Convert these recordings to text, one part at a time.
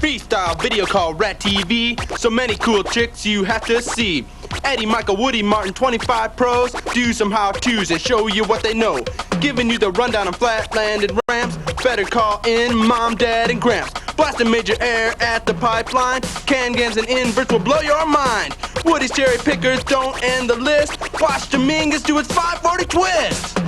freestyle video called RadTV. So many cool tricks you have to see. Eddie, Michael, Woody, Martin, 25 pros do some how-tos and show you what they know. Giving you the rundown on flat-landed ramps. Better call in Mom, Dad, and Gramps. Blasting major air at the pipeline. CAN-GANS and inverts will blow your mind. Woody's cherry pickers don't end the list. Watch Dominguez do its 540 twist.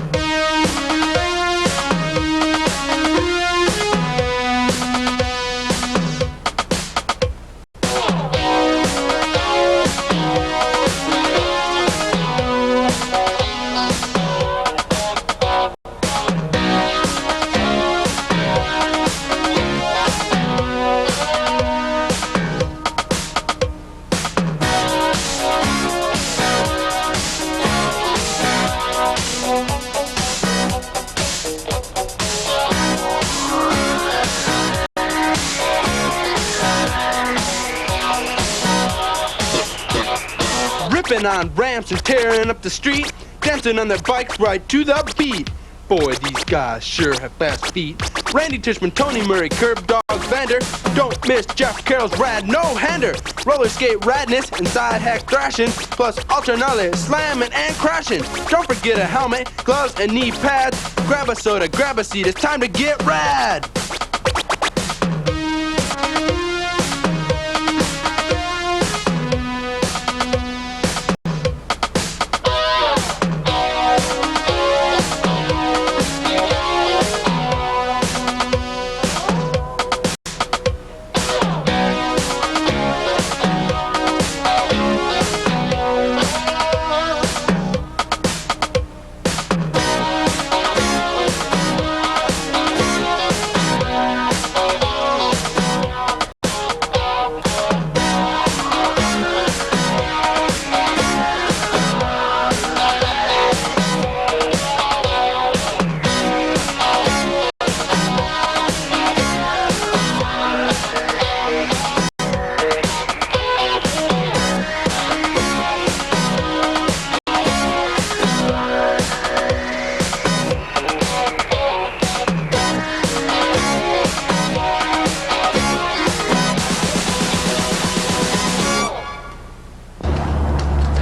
On ramps and tearing up the street, dancing on their bikes right to the beat. Boy, these guys sure have fast feet. Randy Tishman, Tony Murray, Curb Dog Vander. Don't miss Jeff Carroll's rad no-hander. Roller skate radness and side hack thrashing, plus alternate slamming and crashing. Don't forget a helmet, gloves, and knee pads. Grab a soda, grab a seat, it's time to get rad.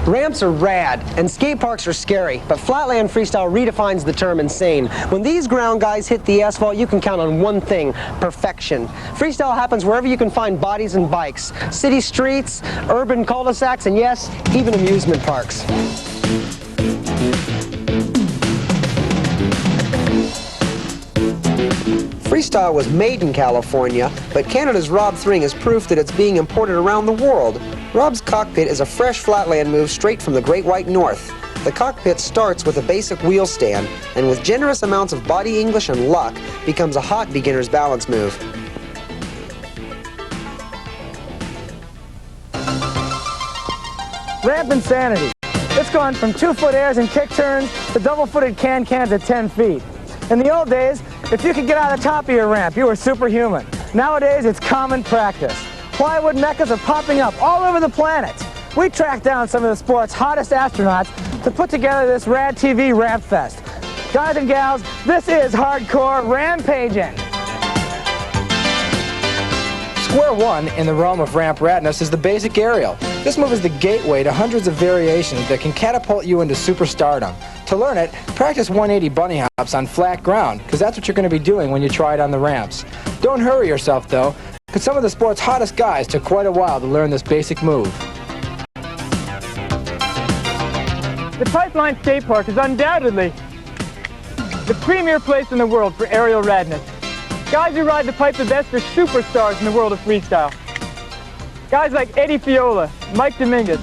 Ramps are rad, and skate parks are scary, but flatland freestyle redefines the term insane. When these ground guys hit the asphalt, you can count on one thing: perfection. Freestyle happens wherever you can find bodies and bikes. City streets, urban cul-de-sacs, and yes, even amusement parks. Freestyle was made in California, but Canada's Rob Thring is proof that it's being imported around the world. Rob's cockpit is a fresh flatland move straight from the Great White North. The cockpit starts with a basic wheel stand, and with generous amounts of body English and luck, becomes a hot beginner's balance move. Ramp insanity. It's gone from 2-foot airs and kick turns to double-footed can-cans at 10 feet. In the old days, if you could get out of the top of your ramp, you were superhuman. Nowadays, it's common practice. Plywood meccas are popping up all over the planet. We tracked down some of the sport's hottest astronauts to put together this RadTV Ramp Fest. Guys and gals, this is hardcore rampaging. Square one in the realm of ramp radness is the basic aerial. This move is the gateway to hundreds of variations that can catapult you into superstardom. To learn it, practice 180 bunny hops on flat ground, because that's what you're going to be doing when you try it on the ramps. Don't hurry yourself, though, because some of the sport's hottest guys took quite a while to learn this basic move. The Pipeline Skate Park is undoubtedly the premier place in the world for aerial radness. Guys who ride the pipe the best are superstars in the world of freestyle. Guys like Eddie Fiola, Mike Dominguez,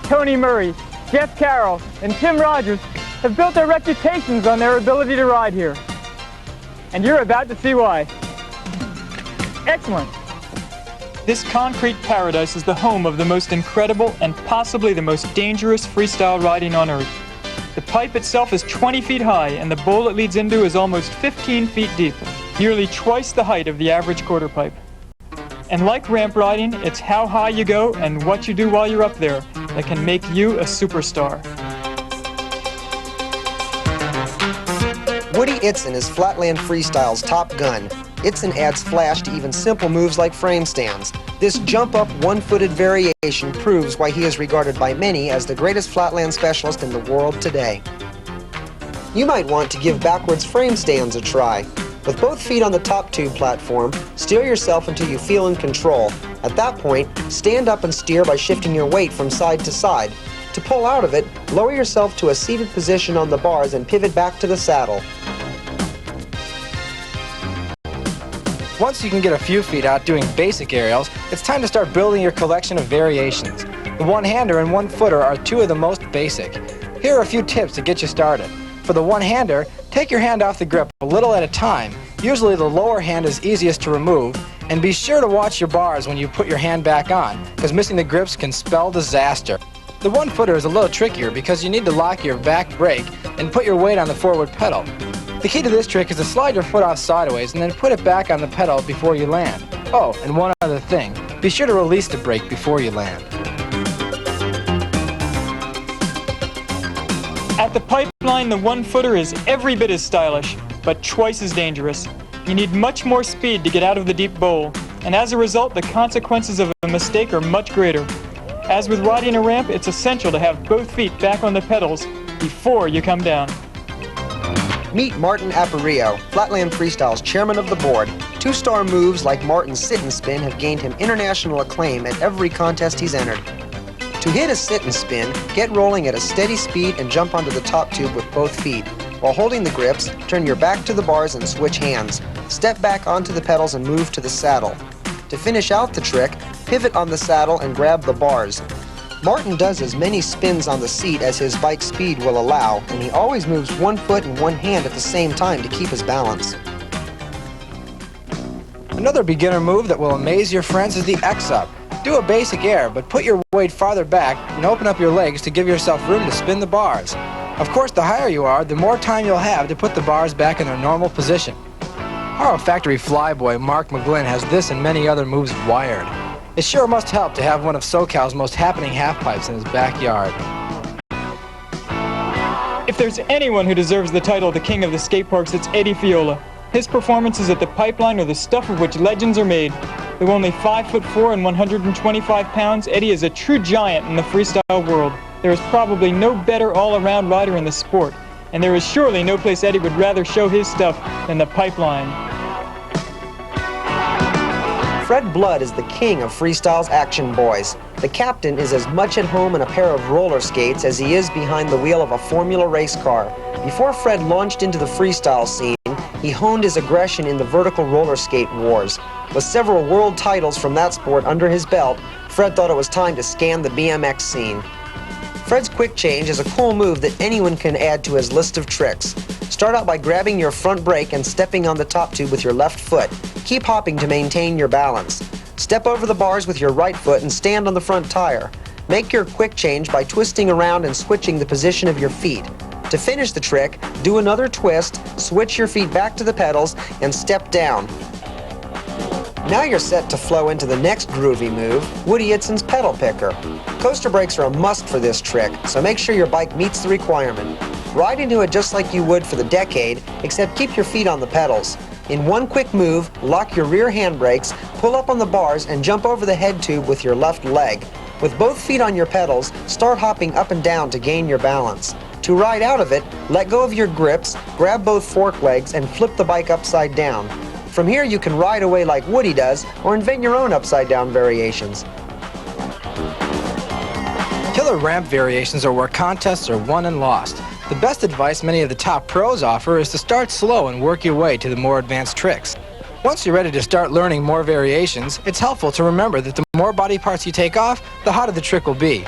Tony Murray, Jeff Carrol, and Tim Rogers have built their reputations on their ability to ride here. And you're about to see why. Excellent. This concrete paradise is the home of the most incredible and possibly the most dangerous freestyle riding on Earth. The pipe itself is 20 feet high, and the bowl it leads into is almost 15 feet deep, nearly twice the height of the average quarter pipe. And like ramp riding, it's how high you go and what you do while you're up there that can make you a superstar. Woody Itson is Flatland Freestyle's top gun. Itson adds flash to even simple moves like frame stands. This jump-up, one-footed variation proves why he is regarded by many as the greatest flatland specialist in the world today. You might want to give backwards frame stands a try. With both feet on the top tube platform, steer yourself until you feel in control. At that point, stand up and steer by shifting your weight from side to side. To pull out of it, lower yourself to a seated position on the bars and pivot back to the saddle. Once you can get a few feet out doing basic aerials, it's time to start building your collection of variations. The one-hander and one-footer are two of the most basic. Here are a few tips to get you started. For the one-hander, take your hand off the grip a little at a time. Usually the lower hand is easiest to remove, and be sure to watch your bars when you put your hand back on, because missing the grips can spell disaster. The one-footer is a little trickier because you need to lock your back brake and put your weight on the forward pedal. The key to this trick is to slide your foot off sideways and then put it back on the pedal before you land. Oh, and one other thing, be sure to release the brake before you land. At the pipeline, the one-footer is every bit as stylish, but twice as dangerous. You need much more speed to get out of the deep bowl, and as a result, the consequences of a mistake are much greater. As with riding a ramp, it's essential to have both feet back on the pedals before you come down. Meet Martin Aparijo, Flatland Freestyle's chairman of the board. Two-star moves like Martin's sit and spin have gained him international acclaim at every contest he's entered. To hit a sit and spin, get rolling at a steady speed and jump onto the top tube with both feet. While holding the grips, turn your back to the bars and switch hands. Step back onto the pedals and move to the saddle. To finish out the trick, pivot on the saddle and grab the bars. Martin does as many spins on the seat as his bike speed will allow, and he always moves one foot and one hand at the same time to keep his balance. Another beginner move that will amaze your friends is the X-Up. Do a basic air, but put your weight farther back and open up your legs to give yourself room to spin the bars. Of course, the higher you are, the more time you'll have to put the bars back in their normal position. Haro factory flyboy Mark McGlynn has this and many other moves wired. It sure must help to have one of SoCal's most happening half-pipes in his backyard. If there's anyone who deserves the title the king of the skate parks, it's Eddie Fiola. His performances at the pipeline are the stuff of which legends are made. Though only 5'4" and 125 pounds, Eddie is a true giant in the freestyle world. There is probably no better all-around rider in the sport, and there is surely no place Eddie would rather show his stuff than the pipeline. Fred Blood is the king of freestyle's action boys. The captain is as much at home in a pair of roller skates as he is behind the wheel of a Formula race car. Before Fred launched into the freestyle scene, he honed his aggression in the vertical roller skate wars. With several world titles from that sport under his belt, Fred thought it was time to scan the BMX scene. Fred's quick change is a cool move that anyone can add to his list of tricks. Start out by grabbing your front brake and stepping on the top tube with your left foot. Keep hopping to maintain your balance. Step over the bars with your right foot and stand on the front tire. Make your quick change by twisting around and switching the position of your feet. To finish the trick, do another twist, switch your feet back to the pedals, and step down. Now you're set to flow into the next groovy move, Woody Itson's pedal picker. Coaster brakes are a must for this trick, so make sure your bike meets the requirement. Ride into it just like you would for the Decade, except keep your feet on the pedals. In one quick move, lock your rear handbrakes, pull up on the bars, and jump over the head tube with your left leg. With both feet on your pedals, start hopping up and down to gain your balance. To ride out of it, let go of your grips, grab both fork legs, and flip the bike upside down. From here, you can ride away like Woody does, or invent your own upside-down variations. Killer ramp variations are where contests are won and lost. The best advice many of the top pros offer is to start slow and work your way to the more advanced tricks. Once you're ready to start learning more variations, it's helpful to remember that the more body parts you take off, the hotter the trick will be.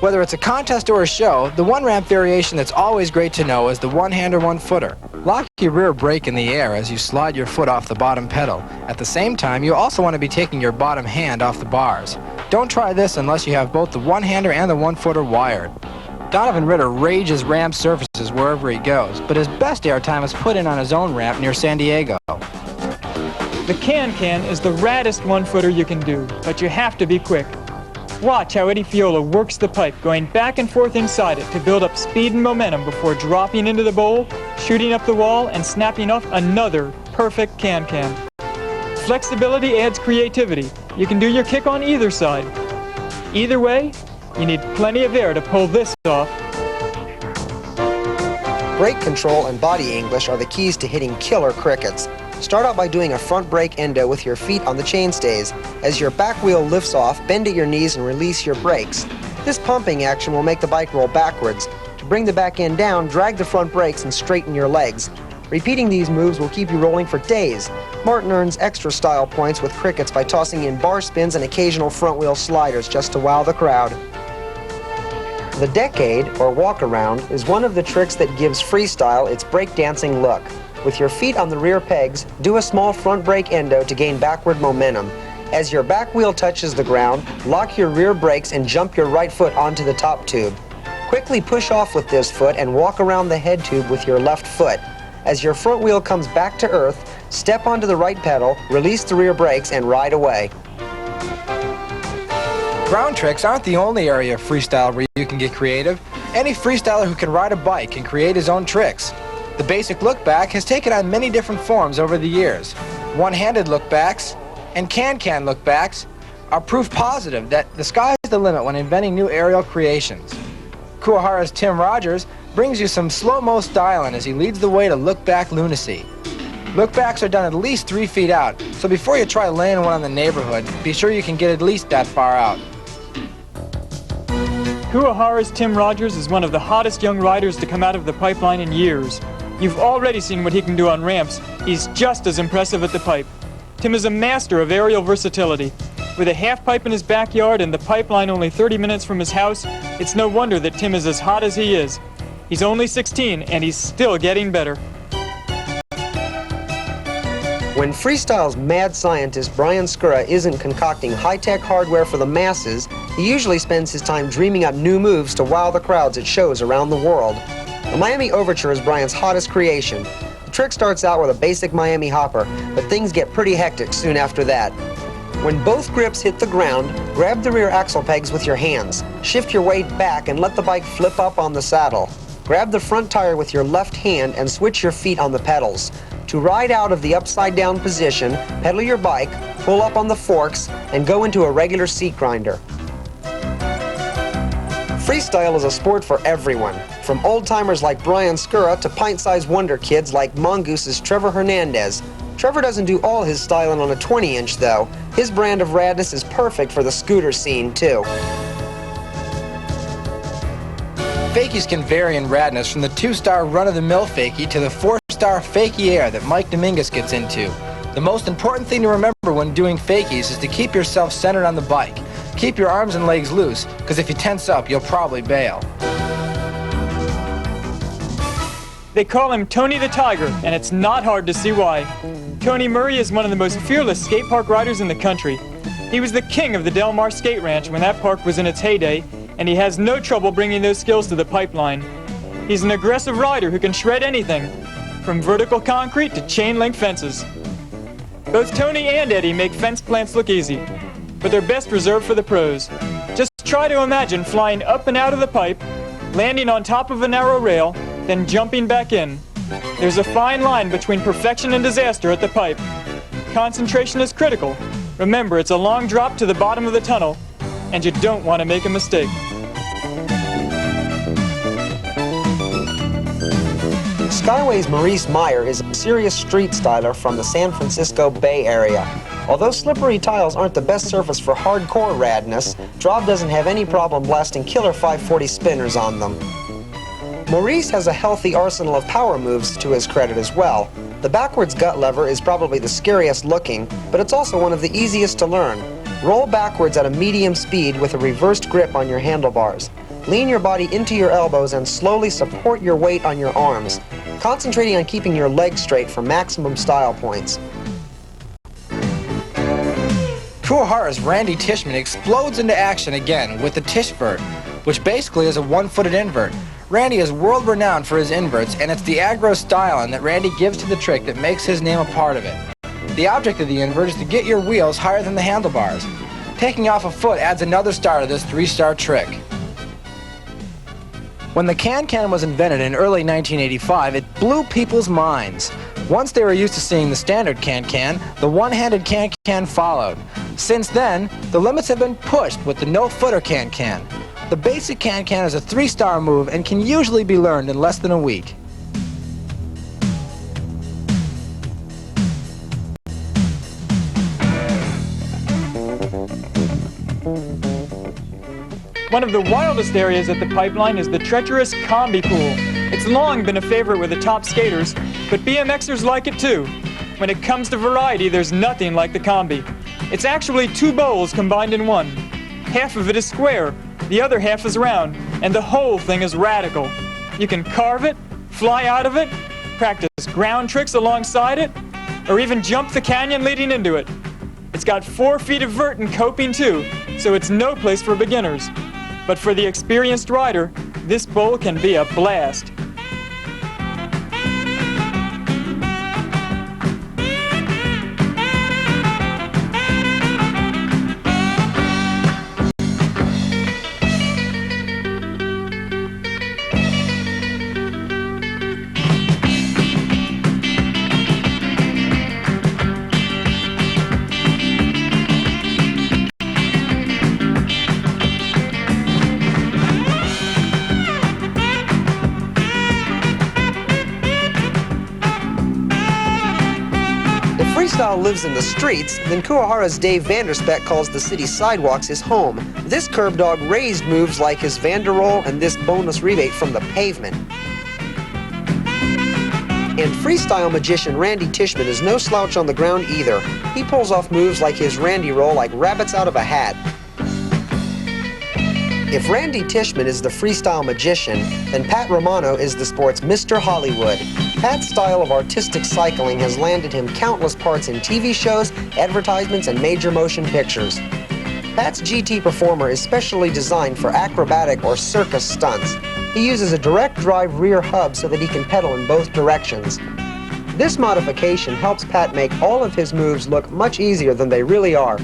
Whether it's a contest or a show, the one ramp variation that's always great to know is the one-hander, one-footer. Lock your rear brake in the air as you slide your foot off the bottom pedal. At the same time, you also want to be taking your bottom hand off the bars. Don't try this unless you have both the one-hander and the one-footer wired. Donovan Ritter rages ramp surfaces wherever he goes, but his best airtime is put in on his own ramp near San Diego. The CAN-GANS is the raddest one-footer you can do, but you have to be quick. Watch how Eddie Fiola works the pipe, going back and forth inside it to build up speed and momentum before dropping into the bowl, shooting up the wall, and snapping off another perfect CAN-GANS. flexibility adds creativity. You can do your kick on either side. Either way, you need plenty of air to pull this off. Brake control and body English are the keys to hitting killer crickets. Start out by doing a front brake endo with your feet on the chainstays. As your back wheel lifts off, bend at your knees and release your brakes. This pumping action will make the bike roll backwards. To bring the back end down, drag the front brakes and straighten your legs. Repeating these moves will keep you rolling for days. Martin earns extra style points with crickets by tossing in bar spins and occasional front wheel sliders just to wow the crowd. The decade, or walk around, is one of the tricks that gives freestyle its breakdancing look. With your feet on the rear pegs, do a small front brake endo to gain backward momentum. As your back wheel touches the ground, lock your rear brakes and jump your right foot onto the top tube. Quickly push off with this foot and walk around the head tube with your left foot. As your front wheel comes back to earth, step onto the right pedal, release the rear brakes, and ride away. Ground tricks aren't the only area of freestyle where you can get creative. Any freestyler who can ride a bike can create his own tricks. The basic look-back has taken on many different forms over the years. One-handed look-backs and can-can look-backs are proof positive that the sky is the limit when inventing new aerial creations. Kuwahara's Tim Rogers brings you some slow-mo styling as he leads the way to look-back lunacy. Look-backs are done at least 3 feet out, so before you try laying one on the neighborhood, be sure you can get at least that far out. Kuwahara's Tim Rogers is one of the hottest young riders to come out of the pipeline in years. You've already seen what he can do on ramps. He's just as impressive at the pipe. Tim is a master of aerial versatility. With a half pipe in his backyard and the pipeline only 30 minutes from his house, it's no wonder that Tim is as hot as he is. He's only 16 and he's still getting better. When freestyle's mad scientist Brian Scura isn't concocting high-tech hardware for the masses, he usually spends his time dreaming up new moves to wow the crowds at shows around the world. The Miami Overture is Brian's hottest creation. The trick starts out with a basic Miami hopper, but things get pretty hectic soon after that. When both grips hit the ground, grab the rear axle pegs with your hands. Shift your weight back and let the bike flip up on the saddle. Grab the front tire with your left hand and switch your feet on the pedals. To ride out of the upside-down position, pedal your bike, pull up on the forks, and go into a regular seat grinder. Freestyle is a sport for everyone, from old-timers like Brian Scura to pint-sized wonder kids like Mongoose's Trevor Hernandez. Trevor doesn't do all his styling on a 20-inch, though. His brand of radness is perfect for the scooter scene, too. Fakies can vary in radness from the 2-star run-of-the-mill fakie to the 4-star fakie air that Mike Dominguez gets into. The most important thing to remember when doing fakies is to keep yourself centered on the bike. Keep your arms and legs loose, because if you tense up, you'll probably bail. They call him Tony the Tiger, and it's not hard to see why. Tony Murray is one of the most fearless skate park riders in the country. He was the king of the Del Mar Skate Ranch when that park was in its heyday, and he has no trouble bringing those skills to the pipeline. He's an aggressive rider who can shred anything, from vertical concrete to chain-link fences. Both Tony and Eddie make fence plants look easy, but they're best reserved for the pros. Just try to imagine flying up and out of the pipe, landing on top of a narrow rail, then jumping back in. There's a fine line between perfection and disaster at the pipe. Concentration is critical. Remember, it's a long drop to the bottom of the tunnel, and you don't want to make a mistake. Skyway's Maurice Meyer is a serious street styler from the San Francisco Bay Area. Although slippery tiles aren't the best surface for hardcore radness, Drov doesn't have any problem blasting killer 540 spinners on them. Maurice has a healthy arsenal of power moves to his credit as well. The backwards gut lever is probably the scariest looking, but it's also one of the easiest to learn. Roll backwards at a medium speed with a reversed grip on your handlebars. Lean your body into your elbows and slowly support your weight on your arms, concentrating on keeping your legs straight for maximum style points. Kuwahara's Randy Tishman explodes into action again with the Tishvert, which basically is a one-footed invert. Randy is world-renowned for his inverts, and it's the aggro styling that Randy gives to the trick that makes his name a part of it. The object of the invert is to get your wheels higher than the handlebars. Taking off a foot adds another star to this 3-star trick. When the can-can was invented in early 1985, it blew people's minds. Once they were used to seeing the standard can-can, the one-handed can-can followed. Since then, the limits have been pushed with the no-footer can-can. The basic can-can is a 3-star move and can usually be learned in less than a week. One of the wildest areas at the pipeline is the treacherous combi pool. It's long been a favorite with the top skaters, but BMXers like it too. When it comes to variety, there's nothing like the combi. It's actually 2 bowls combined in one. Half of it is square, the other half is round, and the whole thing is radical. You can carve it, fly out of it, practice ground tricks alongside it, or even jump the canyon leading into it. It's got 4 feet of vert and coping too, so it's no place for beginners. But for the experienced rider, this bowl can be a blast. Freestyle lives in the streets, then Kuwahara's Dave Vanderspek calls the city's sidewalks his home. This curb dog raised moves like his Vanderroll and this boneless rebate from the pavement. And freestyle magician Randy Tishman is no slouch on the ground either. He pulls off moves like his Randy roll like rabbits out of a hat. If Randy Tishman is the freestyle magician, then Pat Romano is the sport's Mr. Hollywood. Pat's style of artistic cycling has landed him countless parts in TV shows, advertisements, and major motion pictures. Pat's GT Performer is specially designed for acrobatic or circus stunts. He uses a direct drive rear hub so that he can pedal in both directions. This modification helps Pat make all of his moves look much easier than they really are.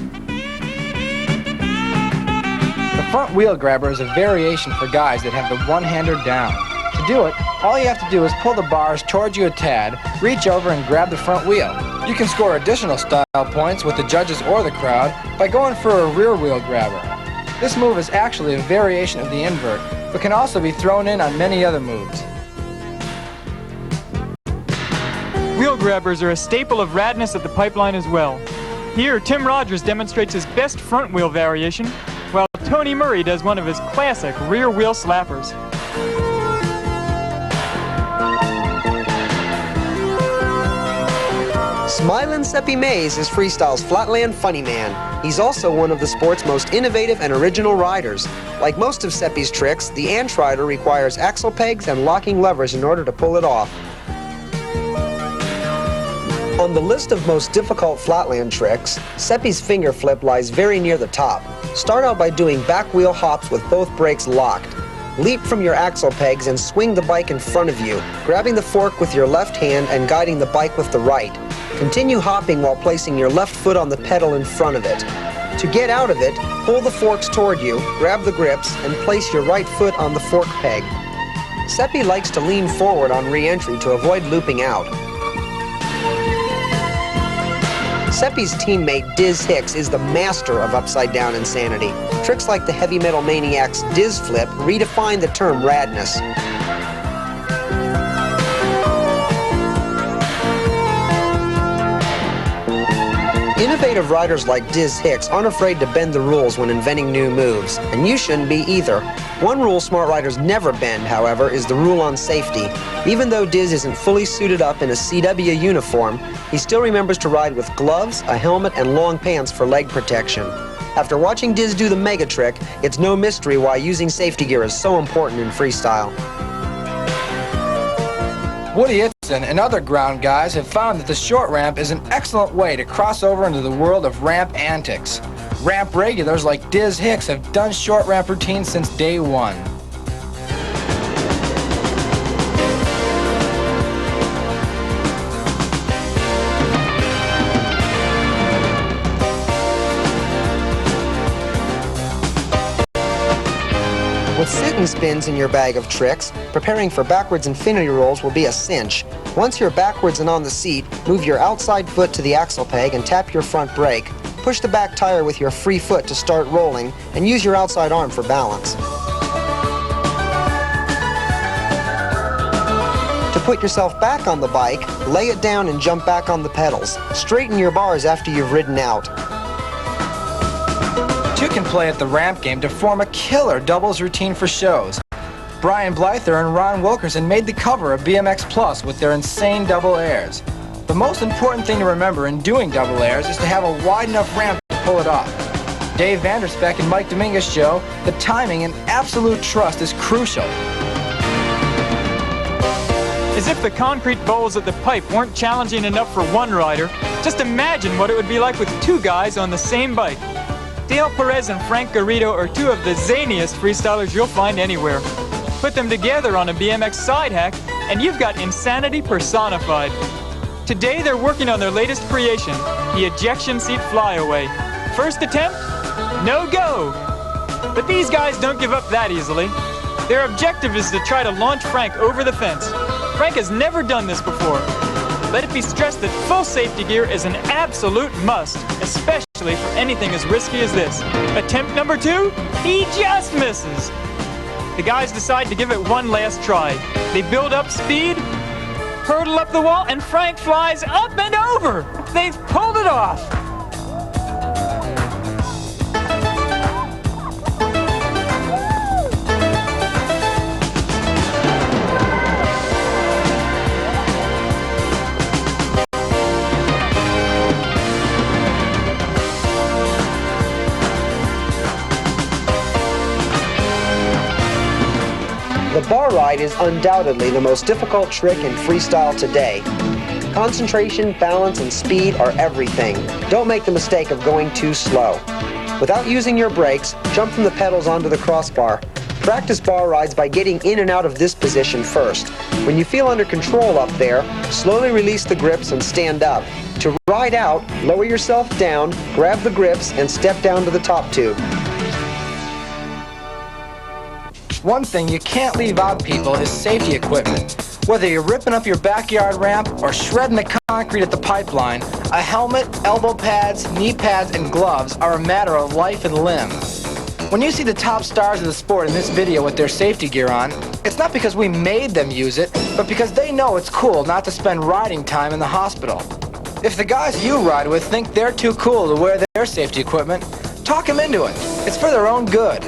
The front wheel grabber is a variation for guys that have the one-hander down. To do it, all you have to do is pull the bars towards you a tad, reach over and grab the front wheel. You can score additional style points with the judges or the crowd by going for a rear wheel grabber. This move is actually a variation of the invert, but can also be thrown in on many other moves. Wheel grabbers are a staple of radness at the pipeline as well. Here, Tim Rogers demonstrates his best front wheel variation, while Tony Murray does one of his classic rear wheel slappers. Smilin' Ceppie Maes is freestyle's flatland funny man. He's also one of the sport's most innovative and original riders. Like most of Ceppie's tricks, the Ant Rider requires axle pegs and locking levers in order to pull it off. On the list of most difficult flatland tricks, Ceppie's finger flip lies very near the top. Start out by doing back wheel hops with both brakes locked. Leap from your axle pegs and swing the bike in front of you, grabbing the fork with your left hand and guiding the bike with the right. Continue hopping while placing your left foot on the pedal in front of it. To get out of it, pull the forks toward you, grab the grips, and place your right foot on the fork peg. Ceppie likes to lean forward on re-entry to avoid looping out. Ceppie's teammate Dizz Hicks is the master of upside-down insanity. Tricks like the heavy metal maniac's Dizz flip redefine the term radness. Innovative riders like Dizz Hicks aren't afraid to bend the rules when inventing new moves, and you shouldn't be either. One rule smart riders never bend, however, is the rule on safety. Even though Dizz isn't fully suited up in a CW uniform, he still remembers to ride with gloves, a helmet, and long pants for leg protection. After watching Dizz do the mega trick, it's no mystery why using safety gear is so important in freestyle. Woody Itson and other ground guys have found that the short ramp is an excellent way to cross over into the world of ramp antics. Ramp regulars like Dizz Hicks have done short ramp routines since day one. With sit and spins in your bag of tricks, preparing for backwards infinity rolls will be a cinch. Once you're backwards and on the seat, move your outside foot to the axle peg and tap your front brake. Push the back tire with your free foot to start rolling, and use your outside arm for balance. To put yourself back on the bike, lay it down and jump back on the pedals. Straighten your bars after you've ridden out. Two can play at the ramp game to form a killer doubles routine for shows. Brian Blyther and Ron Wilkerson made the cover of BMXPlus with their insane double airs. The most important thing to remember in doing double airs is to have a wide enough ramp to pull it off. Dave Vanderspek and Mike Dominguez show that timing and absolute trust is crucial. As if the concrete bowls at the pipe weren't challenging enough for one rider, just imagine what it would be like with two guys on the same bike. Dale Perez and Frank Garrido are two of the zaniest freestylers you'll find anywhere. Put them together on a BMX side hack, and you've got insanity personified. Today they're working on their latest creation, the ejection seat flyaway. First attempt? No go! But these guys don't give up that easily. Their objective is to try to launch Frank over the fence. Frank has never done this before. Let it be stressed that full safety gear is an absolute must, especially for anything as risky as this. Attempt number 2, he just misses. The guys decide to give it one last try. They build up speed, hurdle up the wall, and Frank flies up and over. They've pulled it off. The bar ride is undoubtedly the most difficult trick in freestyle today. Concentration, balance, and speed are everything. Don't make the mistake of going too slow. Without using your brakes, jump from the pedals onto the crossbar. Practice bar rides by getting in and out of this position first. When you feel under control up there, slowly release the grips and stand up. To ride out, lower yourself down, grab the grips, and step down to the top tube. One thing you can't leave out, people, is safety equipment. Whether you're ripping up your backyard ramp or shredding the concrete at the pipeline, a helmet, elbow pads, knee pads, and gloves are a matter of life and limb. When you see the top stars of the sport in this video with their safety gear on, it's not because we made them use it, but because they know it's cool not to spend riding time in the hospital. If the guys you ride with think they're too cool to wear their safety equipment, talk them into it. It's for their own good.